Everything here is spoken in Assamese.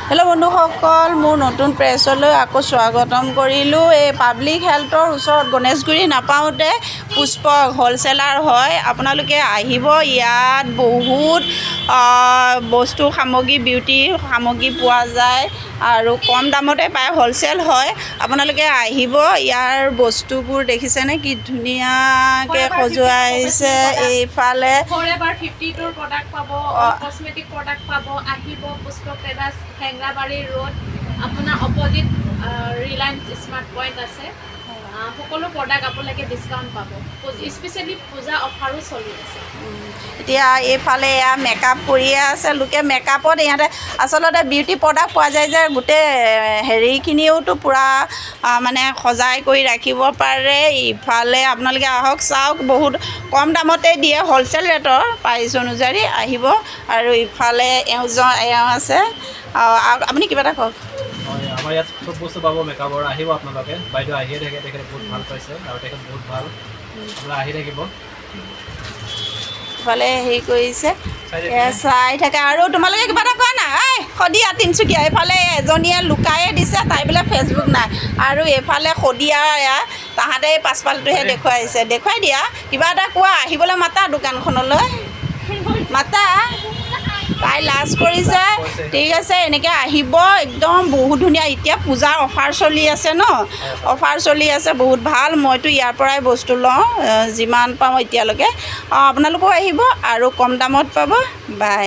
হেল্ল' বন্ধুসকল, মোৰ নতুন প্ৰেছলৈ আকৌ স্বাগতম কৰিলোঁ। এই পাব্লিক হেল্থৰ ওচৰত গণেশগুৰি নাপাওঁতে পুষ্পক হ'লচেলাৰ হয়। আপোনালোকে আহিব, ইয়াত বহুত বস্তু সামগ্ৰী, বিউটি সামগ্ৰী পোৱা যায় আৰু কম দামতে পায়, হ'লচেল হয়। আপোনালোকে আহিব, ইয়াৰ বস্তুবোৰ দেখিছেনে কি ধুনীয়াকৈ সজোৱাইছে। এইফালে ফৰএভাৰ 50টোৰ প্ৰডাক্ট পাব, কসমেটিক প্ৰডাক্ট পাব। আহিব পুষ্প ট্ৰেডাৰ্ছ, হেংৰাবাৰী ৰোড, আপোনাৰ অপজিট ৰিলায়েন্স স্মাৰ্ট পইণ্ট আছে। সকলো প্ৰডাক্ট আপোনালোকে ডিছকাউণ্ট পাব, স্পেচিয়েলি পূজা অফাৰো চলি আছে। এতিয়া এইফালে এয়া মেকআপ কৰিয়ে আছে লোকে। মেকআপত ইহঁতে আচলতে বিউটি প্ৰডাক্ট পোৱা যায় যে, গোটেই হেৰিখিনিওতো পূৰা মানে সজাই কৰি ৰাখিব পাৰে। ইফালে আপোনালোকে আহক, চাওক, বহুত কম দামতে দিয়ে, হ'লচেল ৰেটৰ প্ৰাইচ অনুযায়ী। আহিব। আৰু ইফালে এওঁ আছে। আপুনি কিবা এটা কওক। হয়, আমাৰ ইয়াত চব বস্তু পাব মেকআপৰ। আহিব আপোনালোকে, বাইদেউ আহিয়ে থাকে, তেখেতে বহুত ভাল পাইছে আৰু তেখেত বহুত ভাল, আপোনালোকে আহি থাকিব। ইফালে হেৰি কৰিছে, চাই থাকে। আৰু তোমালোকে কিবা এটা কোৱা না, এই শদিয়া তিনিচুকীয়া। এইফালে এজনীয়ে লুকায়ে দিছে, তাই বোলে ফেচবুক নাই। আৰু এইফালে শদিয়া, এয়া তাহাঁতে পাছফালটোহে দেখুৱাইছে। দেখুৱাই দিয়া, কিবা এটা কোৱা, আহিবলৈ মাতা দোকানখনলৈ, মাতা। তাই লাজ কৰিছে। ঠিক আছে, এনেকৈ আহিব, একদম বহুত ধুনীয়া। এতিয়া পূজাৰ অফাৰ চলি আছে ন, অফাৰ চলি আছে, বহুত ভাল। মইতো ইয়াৰ পৰাই বস্তু লওঁ, যিমান পাওঁ এতিয়ালৈকে। আপোনালোকেও আহিব আৰু কম দামত পাব। বাই।